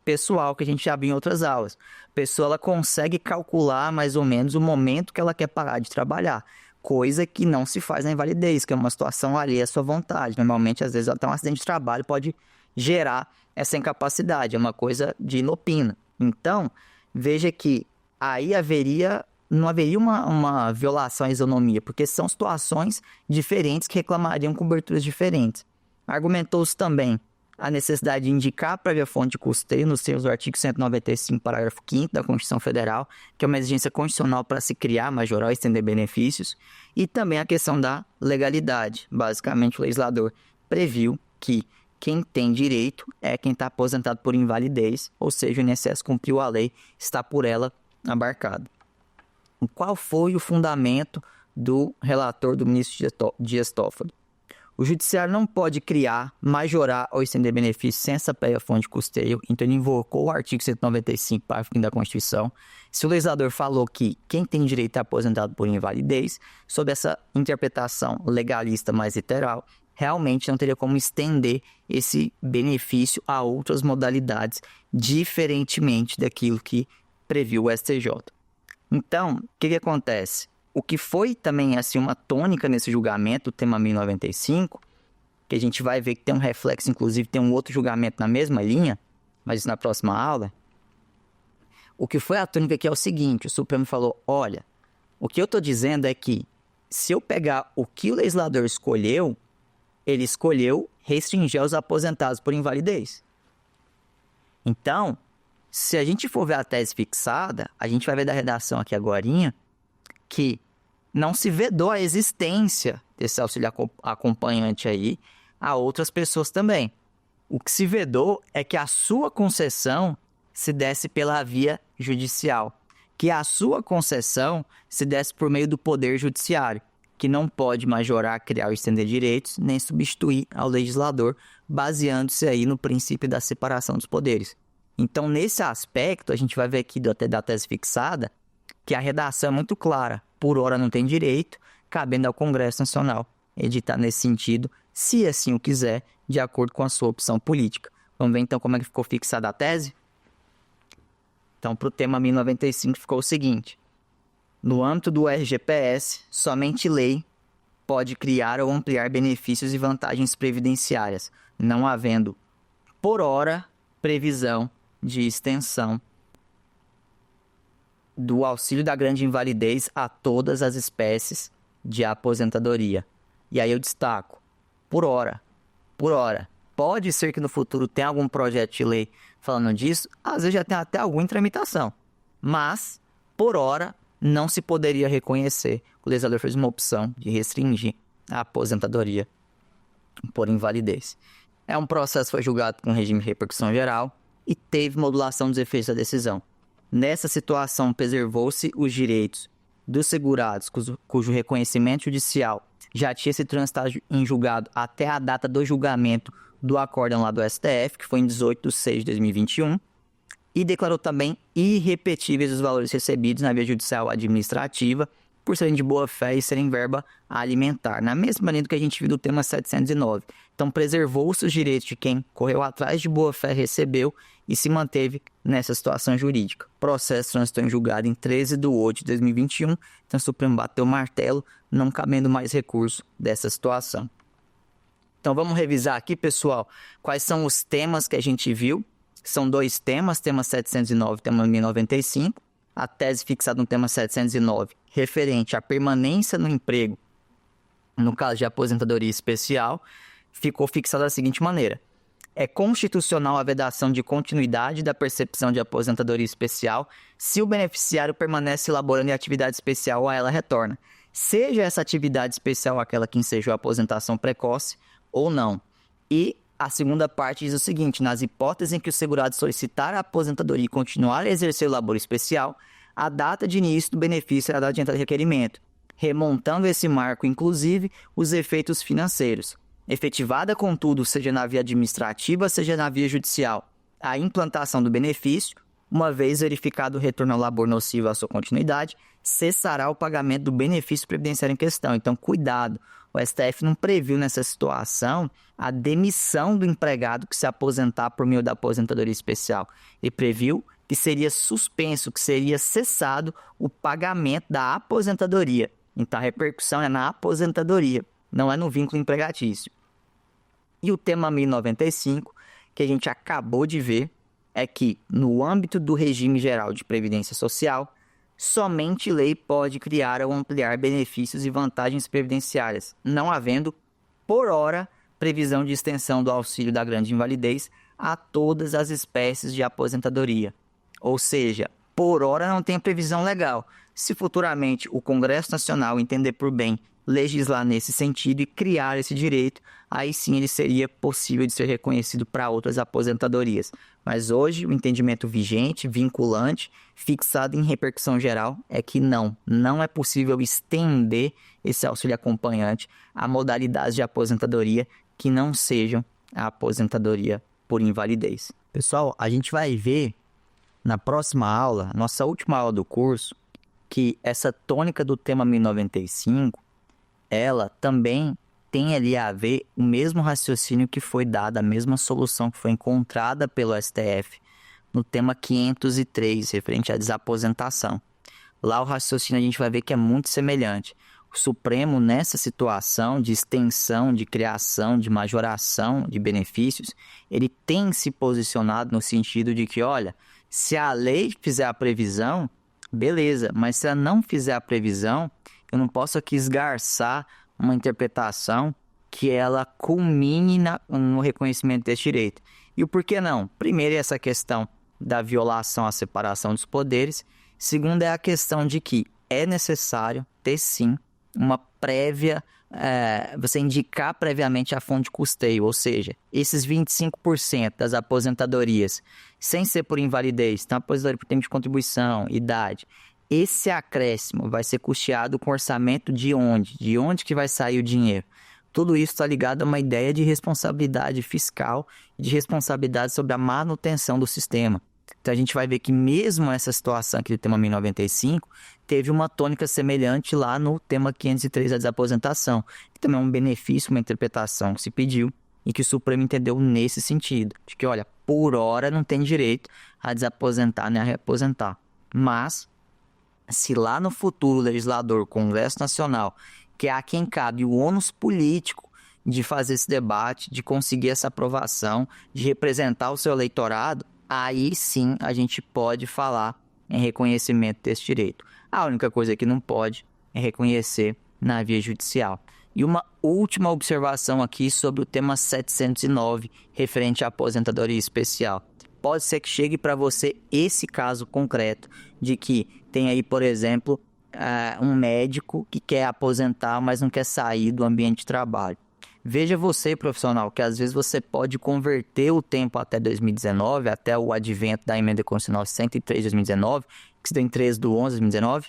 pessoal, que a gente já viu em outras aulas. A pessoa ela consegue calcular mais ou menos o momento que ela quer parar de trabalhar, coisa que não se faz na invalidez, que é uma situação alheia à sua vontade. Normalmente, às vezes, até um acidente de trabalho pode gerar essa incapacidade, é uma coisa de inopina. Então, veja que aí não haveria uma violação à isonomia, porque são situações diferentes que reclamariam coberturas diferentes. Argumentou-se também a necessidade de indicar a prévia fonte de custeio nos termos do artigo 195, parágrafo 5º da Constituição Federal, que é uma exigência constitucional para se criar, majorar ou estender benefícios, e também a questão da legalidade. Basicamente, o legislador previu que quem tem direito é quem está aposentado por invalidez, ou seja, o INSS cumpriu a lei, está por ela abarcado. Qual foi o fundamento do relator do ministro Dias Toffoli? O judiciário não pode criar, majorar ou estender benefícios sem essa prévia fonte de custeio, então ele invocou o artigo 195, parágrafo 5º da Constituição. Se o legislador falou que quem tem direito é aposentado por invalidez, sob essa interpretação legalista mais literal, realmente não teria como estender esse benefício a outras modalidades, diferentemente daquilo que previu o STJ. Então, o que acontece? O que foi também assim, uma tônica nesse julgamento, o tema 1095, que a gente vai ver que tem um reflexo, inclusive tem um outro julgamento na mesma linha, mas isso na próxima aula. O que foi a tônica aqui é o seguinte: o Supremo falou, olha, o que eu estou dizendo é que se eu pegar o que o legislador escolheu, ele escolheu restringir os aposentados por invalidez. Então, se a gente for ver a tese fixada, a gente vai ver da redação aqui agorinha que não se vedou a existência desse auxílio acompanhante aí a outras pessoas também. O que se vedou é que a sua concessão se desse pela via judicial, que a sua concessão se desse por meio do Poder Judiciário, que não pode majorar, criar ou estender direitos, nem substituir ao legislador, baseando-se aí no princípio da separação dos poderes. Então, nesse aspecto, a gente vai ver aqui da tese fixada que a redação é muito clara. Por hora não tem direito, cabendo ao Congresso Nacional editar nesse sentido, se assim o quiser, de acordo com a sua opção política. Vamos ver então como é que ficou fixada a tese? Então, para o tema 1095 ficou o seguinte: no âmbito do RGPS, somente lei pode criar ou ampliar benefícios e vantagens previdenciárias, não havendo, por hora, previsão de extensão do auxílio da grande invalidez a todas as espécies de aposentadoria. E aí eu destaco, por hora. pode ser que no futuro tenha algum projeto de lei falando disso, às vezes já tem até alguma em tramitação. Mas, por hora, não se poderia reconhecer. O legislador fez uma opção de restringir a aposentadoria por invalidez. Um processo foi julgado com regime de repercussão geral e teve modulação dos efeitos da decisão. Nessa situação, preservou-se os direitos dos segurados cujo reconhecimento judicial já tinha se transitado em julgado até a data do julgamento do acórdão lá do STF, que foi em 18 de 6 de 2021, e declarou também irrepetíveis os valores recebidos na via judicial administrativa por serem de boa-fé e serem verba alimentar, na mesma linha do que a gente viu do tema 709. Então, preservou-se os direitos de quem correu atrás de boa-fé, recebeu e se manteve nessa situação jurídica. O processo transitou em julgado em 13 de 8 de 2021, então o Supremo bateu o martelo, não cabendo mais recurso dessa situação. Então, vamos revisar aqui, pessoal, quais são os temas que a gente viu. São 2 temas, tema 709 e tema 1095. A tese fixada no tema 709, referente à permanência no emprego, no caso de aposentadoria especial, ficou fixada da seguinte maneira: é constitucional a vedação de continuidade da percepção de aposentadoria especial se o beneficiário permanece laborando em atividade especial ou a ela retorna, seja essa atividade especial aquela que ensejou a aposentação precoce ou não. E a segunda parte diz o seguinte: nas hipóteses em que o segurado solicitar a aposentadoria e continuar a exercer o labor especial, a data de início do benefício será a data de entrada de requerimento, remontando esse marco, inclusive, os efeitos financeiros. Efetivada, contudo, seja na via administrativa, seja na via judicial, a implantação do benefício, uma vez verificado o retorno ao labor nocivo à sua continuidade, cessará o pagamento do benefício previdenciário em questão. Então, cuidado, o STF não previu nessa situação a demissão do empregado que se aposentar por meio da aposentadoria especial. Ele previu que seria suspenso, que seria cessado o pagamento da aposentadoria. Então, a repercussão é na aposentadoria, não é no vínculo empregatício. E o tema 1095, que a gente acabou de ver, é que, no âmbito do regime geral de previdência social, somente lei pode criar ou ampliar benefícios e vantagens previdenciárias, não havendo, por hora, previsão de extensão do auxílio da grande invalidez a todas as espécies de aposentadoria. Ou seja, por hora não tem previsão legal. Se futuramente o Congresso Nacional entender por bem legislar nesse sentido e criar esse direito, aí sim ele seria possível de ser reconhecido para outras aposentadorias. Mas hoje o entendimento vigente, vinculante, fixado em repercussão geral, é que não é possível estender esse auxílio acompanhante a modalidades de aposentadoria que não sejam a aposentadoria por invalidez. Pessoal, a gente vai ver na próxima aula, nossa última aula do curso, que essa tônica do tema 1095, ela também tem ali a ver o mesmo raciocínio que foi dado, a mesma solução que foi encontrada pelo STF no tema 503, referente à desaposentação. Lá o raciocínio a gente vai ver que é muito semelhante. O Supremo, nessa situação de extensão, de criação, de majoração de benefícios, ele tem se posicionado no sentido de que, olha, se a lei fizer a previsão, beleza, mas se ela não fizer a previsão, eu não posso aqui esgarçar uma interpretação que ela culmine no reconhecimento desse direito. E o porquê não? Primeiro é essa questão da violação à separação dos poderes. Segundo é a questão de que é necessário ter sim uma prévia, você indicar previamente a fonte de custeio, ou seja, esses 25% das aposentadorias, sem ser por invalidez, então aposentadoria por tempo de contribuição, idade, esse acréscimo vai ser custeado com orçamento de onde? De onde que vai sair o dinheiro? Tudo isso está ligado a uma ideia de responsabilidade fiscal e de responsabilidade sobre a manutenção do sistema. Então a gente vai ver que mesmo essa situação aqui do tema 1095 teve uma tônica semelhante lá no tema 503 da desaposentação, que também é um benefício, uma interpretação que se pediu e que o Supremo entendeu nesse sentido, de que, olha, por hora não tem direito a desaposentar nem a reaposentar, mas se lá no futuro o legislador, o Congresso Nacional, que é a quem cabe o ônus político de fazer esse debate, de conseguir essa aprovação, de representar o seu eleitorado, aí sim a gente pode falar em reconhecimento desse direito. A única coisa que não pode é reconhecer na via judicial. E uma última observação aqui sobre o tema 709, referente à aposentadoria especial. Pode ser que chegue para você esse caso concreto, de que tem aí, por exemplo, um médico que quer aposentar, mas não quer sair do ambiente de trabalho. Veja você, profissional, que às vezes você pode converter o tempo até 2019, até o advento da emenda constitucional 103 de 2019, que se deu em 13/11/2019,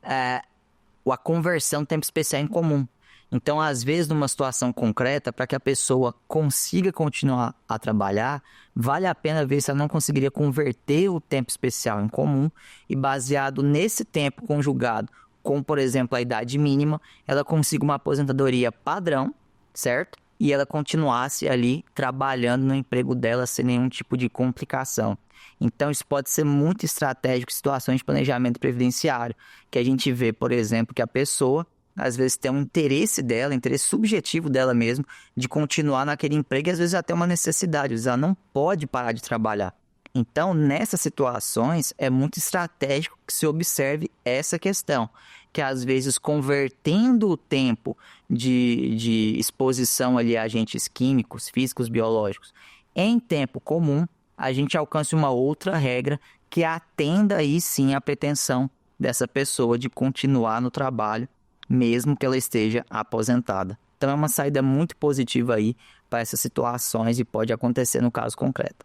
a conversão do tempo especial em comum. Então, às vezes, numa situação concreta, para que a pessoa consiga continuar a trabalhar, vale a pena ver se ela não conseguiria converter o tempo especial em comum e, baseado nesse tempo conjugado com, por exemplo, a idade mínima, ela consiga uma aposentadoria padrão, certo? E ela continuasse ali trabalhando no emprego dela sem nenhum tipo de complicação. Então, isso pode ser muito estratégico em situações de planejamento previdenciário, que a gente vê, por exemplo, que a pessoa às vezes tem um interesse dela, interesse subjetivo dela mesmo, de continuar naquele emprego e às vezes até uma necessidade, às vezes ela não pode parar de trabalhar. Então, nessas situações, é muito estratégico que se observe essa questão, que às vezes convertendo o tempo de exposição ali a agentes químicos, físicos, biológicos, em tempo comum, a gente alcance uma outra regra que atenda aí sim a pretensão dessa pessoa de continuar no trabalho, mesmo que ela esteja aposentada. Então é uma saída muito positiva aí para essas situações e pode acontecer no caso concreto.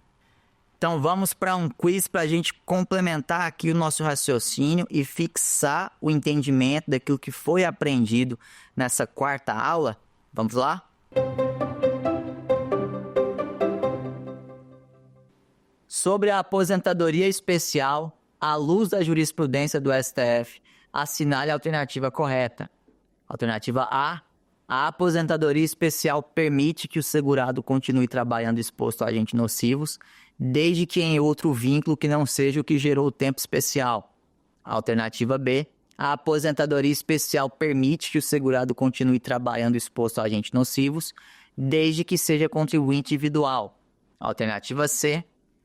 Então vamos para um quiz para a gente complementar aqui o nosso raciocínio e fixar o entendimento daquilo que foi aprendido nessa quarta aula. Vamos lá? Sobre a aposentadoria especial, à luz da jurisprudência do STF, assinale a alternativa correta. Alternativa A aposentadoria especial permite que o segurado continue trabalhando exposto a agentes nocivos, desde que em outro vínculo que não seja o que gerou o tempo especial. Alternativa B, a aposentadoria especial permite que o segurado continue trabalhando exposto a agentes nocivos, desde que seja contribuinte individual. Alternativa C,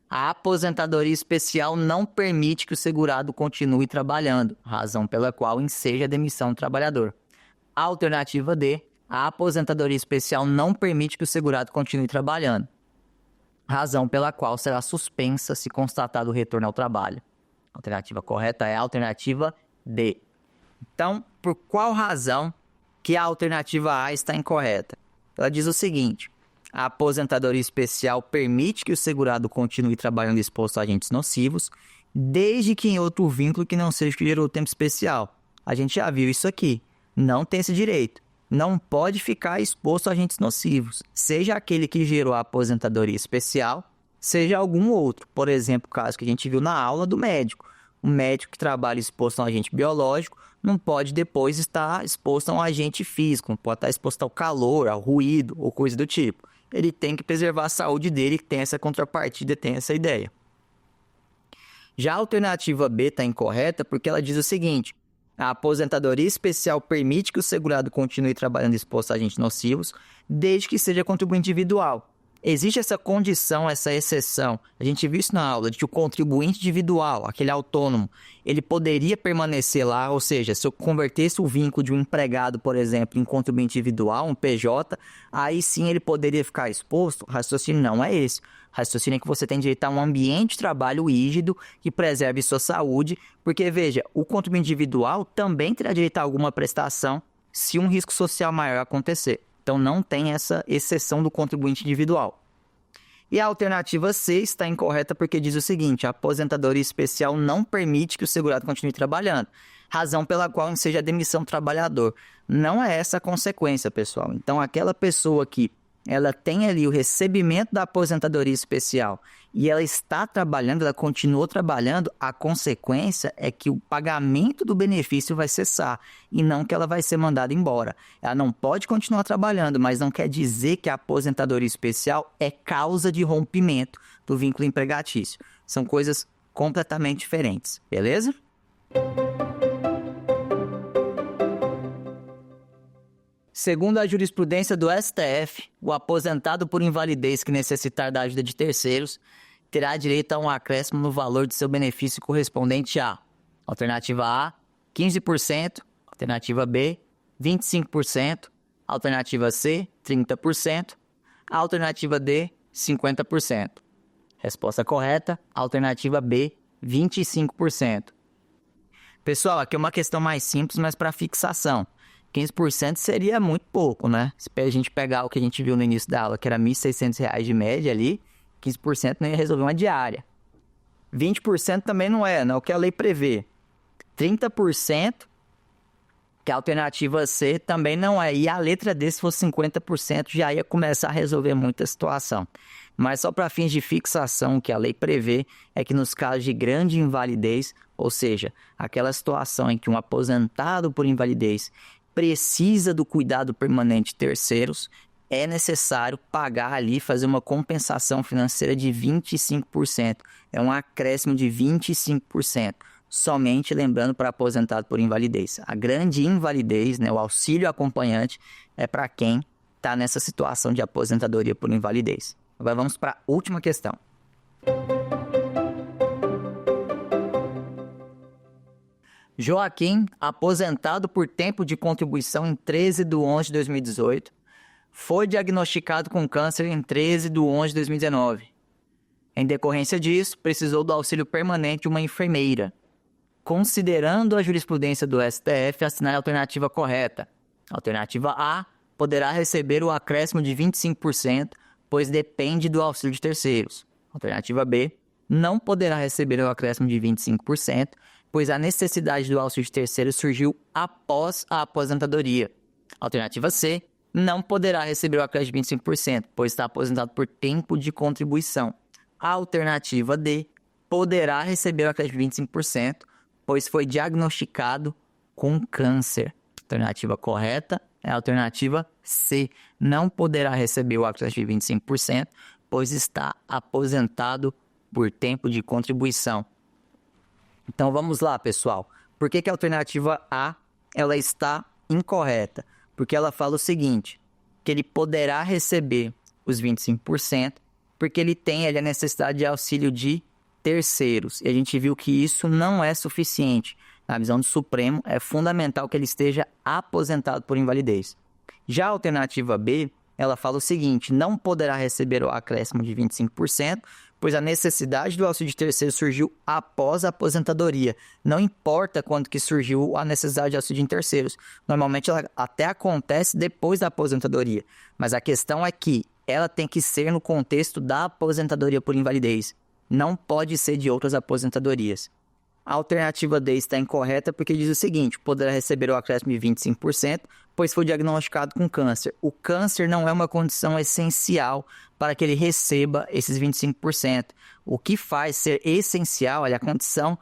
a aposentadoria especial não permite que o segurado continue trabalhando, razão pela qual enseja a demissão do trabalhador. Alternativa D, a aposentadoria especial não permite que o segurado continue trabalhando, razão pela qual será suspensa se constatado o retorno ao trabalho. A alternativa correta é a alternativa D. Então, por qual razão que a alternativa A está incorreta? Ela diz o seguinte: a aposentadoria especial permite que o segurado continue trabalhando exposto a agentes nocivos, desde que em outro vínculo que não seja o que gerou o tempo especial. A gente já viu isso aqui. Não tem esse direito. Não pode ficar exposto a agentes nocivos, seja aquele que gerou a aposentadoria especial, seja algum outro. Por exemplo, o caso que a gente viu na aula do médico. Um médico que trabalha exposto a um agente biológico não pode depois estar exposto a um agente físico, não pode estar exposto ao calor, ao ruído ou coisa do tipo. Ele tem que preservar a saúde dele, que tem essa contrapartida, tem essa ideia. Já a alternativa B está incorreta porque ela diz o seguinte: a aposentadoria especial permite que o segurado continue trabalhando exposto a agentes nocivos, desde que seja contribuinte individual. Existe essa condição, essa exceção. A gente viu isso na aula, de que o contribuinte individual, aquele autônomo, ele poderia permanecer lá, ou seja, se eu convertesse o vínculo de um empregado, por exemplo, em contribuinte individual, um PJ, aí sim ele poderia ficar exposto. O raciocínio não é esse. O raciocínio é que você tem direito a um ambiente de trabalho rígido que preserve sua saúde, porque, veja, o contribuinte individual também terá direito a alguma prestação se um risco social maior acontecer. Então, não tem essa exceção do contribuinte individual. E a alternativa C está incorreta porque diz o seguinte: a aposentadoria especial não permite que o segurado continue trabalhando, razão pela qual enseja a demissão do trabalhador. Não é essa a consequência, pessoal. Então, aquela pessoa que ela tem ali o recebimento da aposentadoria especial e ela está trabalhando, ela continuou trabalhando, a consequência é que o pagamento do benefício vai cessar e não que ela vai ser mandada embora. Ela não pode continuar trabalhando, mas não quer dizer que a aposentadoria especial é causa de rompimento do vínculo empregatício. São coisas completamente diferentes, beleza? Segundo a jurisprudência do STF, o aposentado por invalidez que necessitar da ajuda de terceiros terá direito a um acréscimo no valor de seu benefício correspondente a: alternativa A, 15%, alternativa B, 25%, Alternativa C, 30%. Alternativa D, 50%. Resposta correta, alternativa B, 25%. Pessoal, aqui é uma questão mais simples, mas para fixação. 15% seria muito pouco, né? Se a gente pegar o que a gente viu no início da aula, que era R$ 1.600 de média ali, 15% não ia resolver uma diária. 20% também não é o que a lei prevê. 30%, que a alternativa C também não é. E a letra D, se fosse 50%, já ia começar a resolver muita situação. Mas só para fins de fixação, o que a lei prevê é que nos casos de grande invalidez, ou seja, aquela situação em que um aposentado por invalidez precisa do cuidado permanente de terceiros, é necessário pagar ali, fazer uma compensação financeira de 25%. É um acréscimo de 25%. Somente lembrando para aposentado por invalidez. A grande invalidez, o auxílio acompanhante, é para quem está nessa situação de aposentadoria por invalidez. Agora vamos para a última questão. Joaquim, aposentado por tempo de contribuição em 13 de 11 de 2018, foi diagnosticado com câncer em 13 de 11 de 2019. Em decorrência disso, precisou do auxílio permanente de uma enfermeira. Considerando a jurisprudência do STF, assinar a alternativa correta. Alternativa A, poderá receber o acréscimo de 25%, pois depende do auxílio de terceiros. Alternativa B, não poderá receber o acréscimo de 25%, pois a necessidade do auxílio de terceiros surgiu após a aposentadoria. Alternativa C, não poderá receber o acréscimo de 25%, pois está aposentado por tempo de contribuição. Alternativa D, poderá receber o acréscimo de 25%, pois foi diagnosticado com câncer. Alternativa correta é a alternativa C. Não poderá receber o acréscimo de 25%, pois está aposentado por tempo de contribuição. Então vamos lá, pessoal. Por que a alternativa A ela está incorreta? Porque ela fala o seguinte, que ele poderá receber os 25%, porque ele tem a necessidade de auxílio de terceiros. E a gente viu que isso não é suficiente. Na visão do Supremo, é fundamental que ele esteja aposentado por invalidez. Já a alternativa B, ela fala o seguinte, não poderá receber o acréscimo de 25%, pois a necessidade do auxílio de terceiros surgiu após a aposentadoria. Não importa quando que surgiu a necessidade de auxílio de terceiros. Normalmente ela até acontece depois da aposentadoria. Mas a questão é que ela tem que ser no contexto da aposentadoria por invalidez. Não pode ser de outras aposentadorias. A alternativa D está incorreta porque diz o seguinte, poderá receber o acréscimo de 25%, pois foi diagnosticado com câncer. O câncer não é uma condição essencial para que ele receba esses 25%. O que faz ser essencial, a condição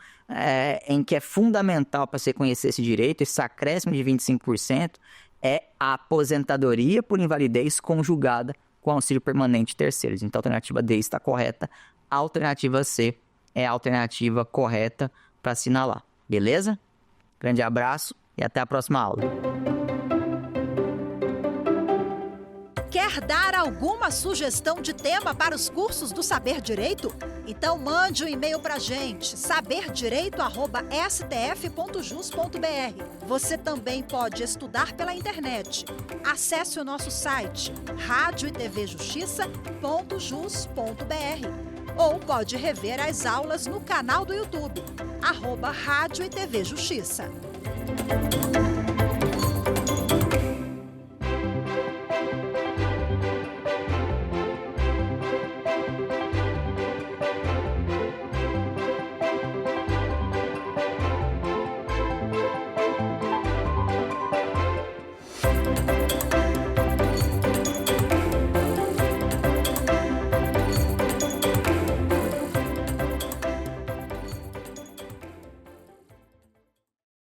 em que é fundamental para se reconhecer esse direito, esse acréscimo de 25%, é a aposentadoria por invalidez conjugada com auxílio permanente de terceiros. Então a alternativa D está correta, a alternativa C é a alternativa correta para assinalar. Beleza? Grande abraço e até a próxima aula. Quer dar alguma sugestão de tema para os cursos do Saber Direito? Então mande um e-mail para a gente, saberdireito@stf.jus.br. Você também pode estudar pela internet. Acesse o nosso site radioetvjustiça.jus.br ou pode rever as aulas no canal do YouTube, @Rádio e TV Justiça.